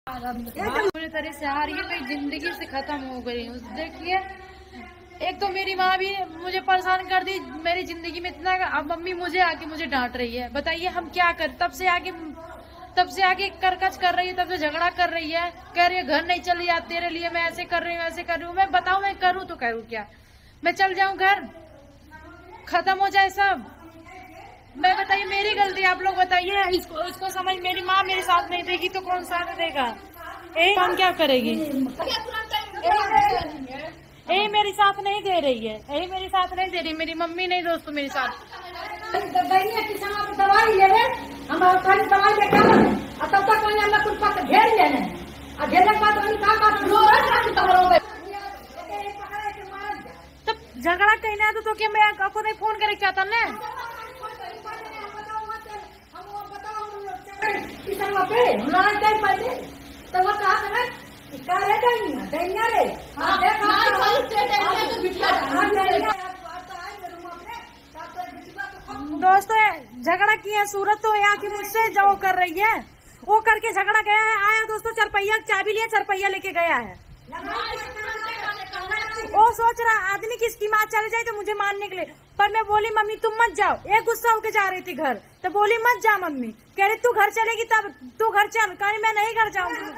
पूरी तरह से हार ये मेरी जिंदगी से खत्म हो गई हूँ। देखिए, एक तो मेरी माँ भी मुझे परेशान कर दी मेरी जिंदगी में इतना। अब मम्मी मुझे आके मुझे डांट रही है। बताइए हम क्या कर। तब से आके करकच कर रही है, तब से झगड़ा कर रही है, कह रही है घर नहीं चली जा तेरे लिए, मैं ऐसे कर रही हूँ वैसे कर रही हूँ। मैं बताऊँ मैं करूँ तो करूँ क्या? मैं चल जाऊँ घर, खत्म हो जाए सब? मैं बताइए मेरी गलती, आप लोग बताइए। इसको समझ, मेरी माँ मेरे साथ नहीं देगी तो कौन साथ देगा? यही हम क्या करेगी? यही मेरी साथ नहीं दे रही है, यही मेरी साथ नहीं दे रही। मेरी मम्मी नहीं दोस्तों मेरे साथ। दवाई ले रहे हम दवाई लेकर तब तक कुछ पक घेर लेने घेरने के बाद तब झगड़ा कहना है तो क्या मैं आपको नहीं फोन करे क्या था ना? दोस्तों झगड़ा किया सूरत तो यहाँ की मुझसे जो कर रही है वो करके झगड़ा गया है। आया दोस्तों चरपैया चाबी लिया, चरपैया लेके गया है। वो सोच रहा आदमी की इसकी माँ चले जाए तो मुझे मारने के लिए। पर मैं बोली मम्मी तुम मत जाओ। एक गुस्सा होके जा रही थी घर, तो बोली मत जा मम्मी। कह रही तू घर चलेगी तब तू घर चल। कह रही मैं नहीं घर जाऊंगी।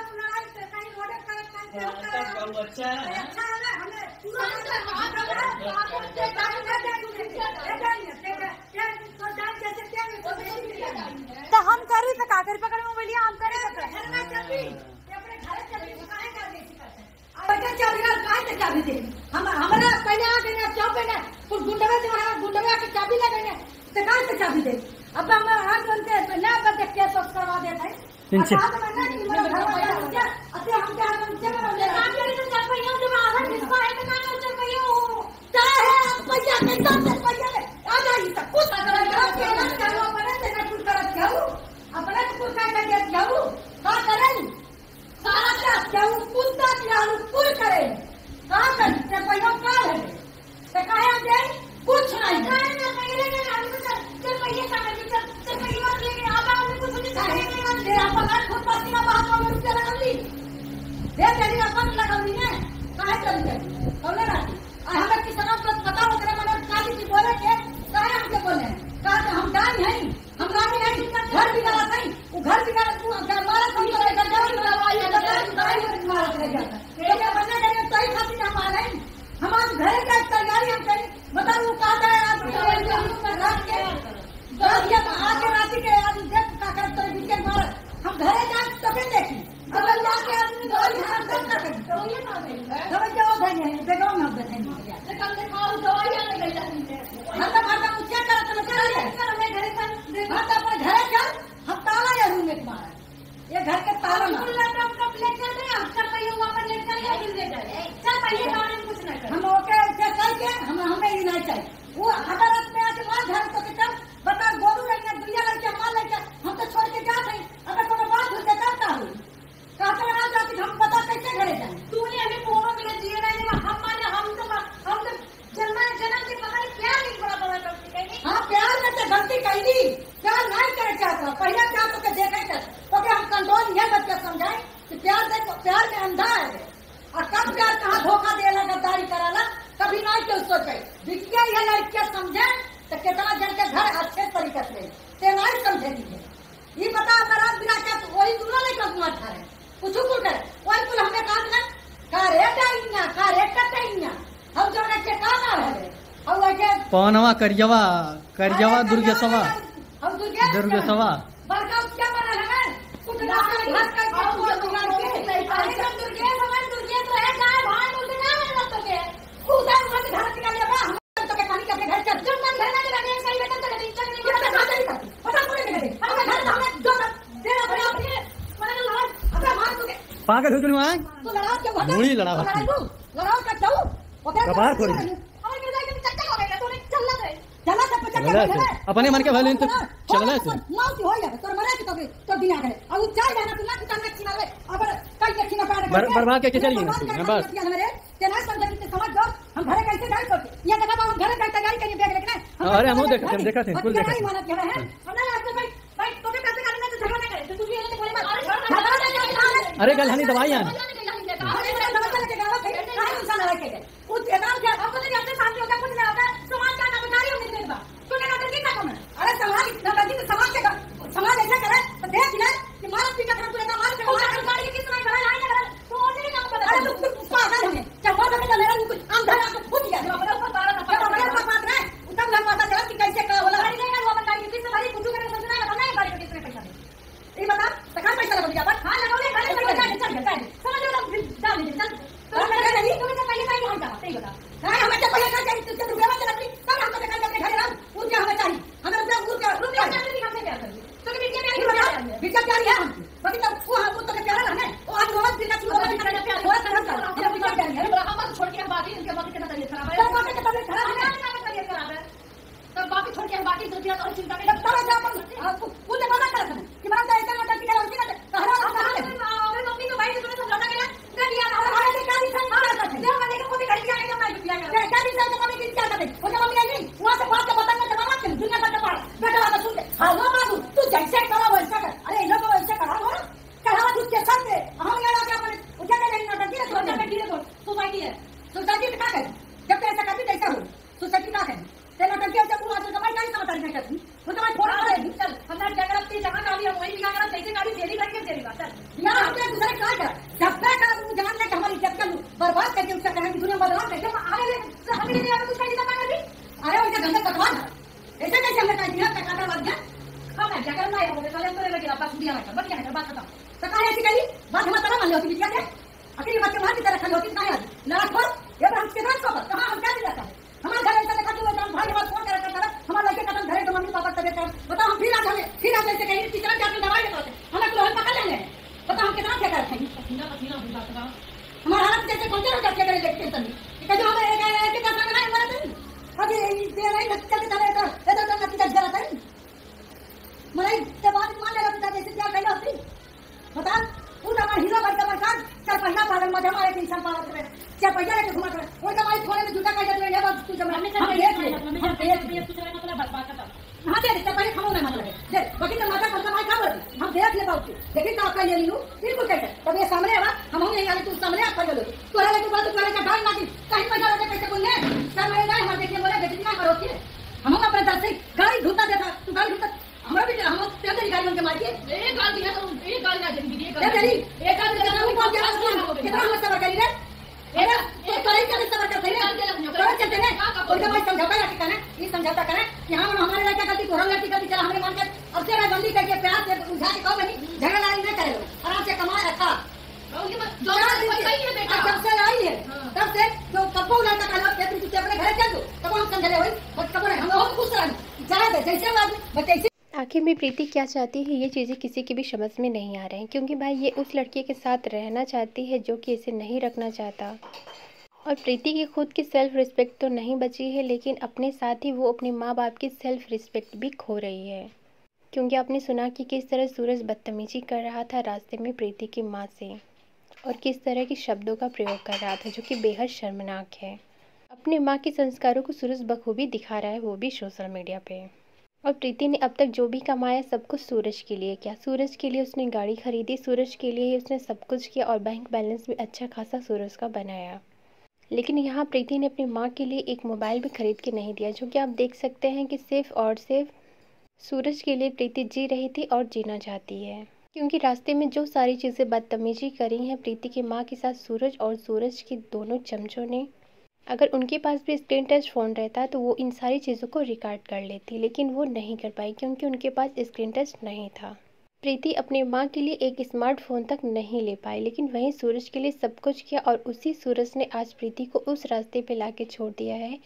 तो हम करी तो काकर पकड़ में बोलिए हम करे हमारा पहले आ गए चौपे ने कुछ गुंडवे के चाबी लगाएंगे तो कहाँ से चाबी दे? अब हम हाथ बनते ना बदे केस करवा देते हैं। पवनवा करियवा दुर्गेशवा पागल हो गई मुड़ी लड़ा कबार थोड़ी अपने मन के भले तो चलना है मौत हो जाए तोर मरे के तो दिन आ गए अब चार जाना तू ना कितना खिना ले अब कई के खिना पाड़ बर्बाद के चलिए ना बस तेरा समझ के समझ दो हम घरे कैसे जाए तो ये देखा हम घरे कैसे तैयारी करिए बैग लेके अरे हम देखा थे कुल देखा मानत है हमने आज भाई तो कैसे करना तो झगड़ा ना करे तो तू ये बोले मत अरे कल हनी दवाई आने समाज ऐसा करे तो देख ले कि मारत पीटा कर पूरा मार के गाड़ी की सुनाई बड़ा लाइन कर तो और नहीं काम पता। अरे तू पागल है क्या बात है? मेरा कुछ अंधा आंख फूट गया जो अपने ऊपर बारह का मेरे बात है उतना घर पता चला कि कैसे का बोला गाड़ी नहीं वो गाड़ी किससे भाई कुछ करे सोचना है बताना है गाड़ी का कितने पैसा दे ये बता तो कहां पैसा लगा दिया हां लगाओ ले गाड़ी चल समझ लो डाल दे चल तो मैं नहीं तुम्हें तो पहले ही हम जा सही बता नहीं हमें क्या पहले का चाहिए तुझे रुपया मत लगती सब हमको देखा अपने घर हम पूछ हमें चाहिए हमें रुपया चाहिए हमसे क्या करेंगे तो विचार क्या है हम बाकी तो वो हम तो प्यारा रहने वो आज रोज दिन का शुरू होता है प्यार थोड़ा तरह का ये विचार क्या है हम छोड़ के हम बाकी इनके बाकी कितना तबीयत खराब है बाकी का तबीयत खराब है ना तबीयत खराब है तब बाकी छोड़ के हम बाकी दुनिया और चिंता में तब जा अपन पूरे मना कर कि मैं ऐसा ना करके करो उसकी ना हरा मम्मी को भाई तुमने समझाना गया कर दिया हमारे लिए क्या दिसन मार करते देव मैंने को भी घर के आएगा मैं क्या कर क्या दिसन तो मम्मी क्या करते वो जब मम्मी आई वहां से बात का बताना तो बात कर दुनिया का पढ़ बेटा बात सुन हां वो बाबू तू जैसे करो वैसा कर अरे इन लोगों वैसे करा हो कहा तू के साथ हम यहाँ आके अपन उठा के नहीं नाटक किया तो जाके गिरे तो सोसाइटी है सोसाइटी में क्या करे जब ऐसा करती कैसा हो सोसाइटी क्या करे तेरा नाटक किया जब आज कमाई नहीं समझ नहीं करती वो तो मैं फोन कर दी चल हमने जगह पे जगह गाड़ी हम वही निकाल कर कैसे गाड़ी जेली करके तेरी बात चल यार हमने दूसरे क्या कर जब तक तू जान ले कि हमारी इज्जत कर बर्बाद करके उसका कहना कि दुनिया बदनाम करके आगे हमें नहीं आगे कुछ नहीं पता कर दी अरे वो गंदा पकवान ऐसे कैसे हमने कह दिया टकाटा लग गया हम जगह नहीं हो गए चले लगे बस दिया ना बस क्या है बात बता तो कहा ऐसी कही बात हम तरह मान लो कि क्या है अकेली बात वहां की तरह खड़ी होती कहां है लड़ा छोड़ ये हम के साथ को कहां हम क्या दिया था हमारे घर ऐसा देखा तू हम भाई बात फोन करता हमारा लड़के का घर तो मम्मी पापा तबीयत बताओ हम फिर आ ऐसे कहीं टीचर जाके दवाई देते हमें तो हम पकड़ लेंगे बताओ हम कितना क्या करते हैं पसीना हमारा हालत कैसे पहुंचे हो जाते हैं लेके तभी कि जो हमें एक का सामने नहीं मरते अभी दे नहीं चलते चले तो नतीजा जरा था मलाई ते बात मान ले पिता जैसे क्या कहना होती बता तू तो हमारा हीरो भाई का मकान चल पहिला पालन में हमारे इंसान पालन करे क्या पैसा लेके घुमा करे वो तो भाई थोड़े में जूता का जब ये बात तू जब हम देख तू चले मतलब बात करता हां दे तो पहले खाओ ना मतलब दे बाकी तो माता करता भाई खाओ हम देख ले बात लेकिन का कर ले लियो बिल्कुल कहते तब ये सामने आवा हम नहीं आले तू सामने आ कर लो तू आले के बाद तू करे का डाल ना कहीं पैसा लेके कैसे बोलने सर मैं नहीं हम देखिए बोले बेटी ना करो के हम अपने दस से गाड़ी धुता देता तू गाड़ी धुता हमरा भी हम तेरे गाड़ी में के मार के एक गाल दिया तो एक गाल ना देंगे एक गाल देना वो कौन क्या कितना हम सब करी रे एरा तो करे क्या सब करते हैं करे चलते हैं और जब मैं समझौता या कहना ये समझौता करें कि हम हमारे लड़का गलती तोहरा लड़की गलती चला हमरे मान के अब तेरा गलती करके प्यार से उठा के कहो नहीं झगड़ा लड़ाई न करे आराम से कमा रखा जो सही है बेटा जब से आई है तब से जो कपो लड़का का लोग कहते तू अपने घर चल दो तब हम समझले होई बट कपो हम बहुत खुश रह जाए जैसे बात बच्चे आखिर में प्रीति क्या चाहती है ये चीज़ें किसी की भी समझ में नहीं आ रहे हैं, क्योंकि भाई ये उस लड़के के साथ रहना चाहती है जो कि इसे नहीं रखना चाहता। और प्रीति की खुद की सेल्फ रिस्पेक्ट तो नहीं बची है, लेकिन अपने साथ ही वो अपने माँ बाप की सेल्फ रिस्पेक्ट भी खो रही है। क्योंकि आपने सुना कि किस तरह सूरज बदतमीजी कर रहा था रास्ते में प्रीति की माँ से, और किस तरह के शब्दों का प्रयोग कर रहा था जो कि बेहद शर्मनाक है। अपने माँ के संस्कारों को सूरज बखूबी दिखा रहा है, वो भी सोशल मीडिया पे। और प्रीति ने अब तक जो भी कमाया सब कुछ सूरज के लिए किया। सूरज के लिए उसने गाड़ी खरीदी, सूरज के लिए उसने सब कुछ किया, और बैंक बैलेंस भी अच्छा खासा सूरज का बनाया। लेकिन यहाँ प्रीति ने अपनी माँ के लिए एक मोबाइल भी खरीद के नहीं दिया, जो कि आप देख सकते हैं कि सिर्फ और सिर्फ सूरज के लिए प्रीति जी रही थी और जीना चाहती है। क्योंकि रास्ते में जो सारी चीज़ें बदतमीजी करी हैं प्रीति की माँ के साथ सूरज और सूरज के दोनों चमचों ने, अगर उनके पास भी स्क्रीन टच फ़ोन रहता तो वो इन सारी चीज़ों को रिकॉर्ड कर लेती, लेकिन वो नहीं कर पाई क्योंकि उनके पास स्क्रीन टच नहीं था। प्रीति अपने माँ के लिए एक स्मार्टफोन तक नहीं ले पाई, लेकिन वहीं सूरज के लिए सब कुछ किया, और उसी सूरज ने आज प्रीति को उस रास्ते पे लाके छोड़ दिया है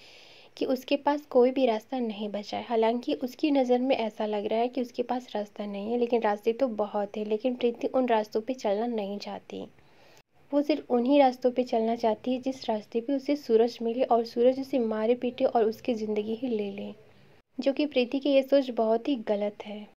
कि उसके पास कोई भी रास्ता नहीं बचा है। हालांकि उसकी नज़र में ऐसा लग रहा है कि उसके पास रास्ता नहीं है, लेकिन रास्ते तो बहुत है। लेकिन प्रीति उन रास्तों पे चलना नहीं चाहती, वो सिर्फ उन्हीं रास्तों पे चलना चाहती है जिस रास्ते पे उसे सूरज मिले और सूरज उसे मारे पीटे और उसकी ज़िंदगी ही ले ले, जो कि प्रीति की ये सोच बहुत ही गलत है।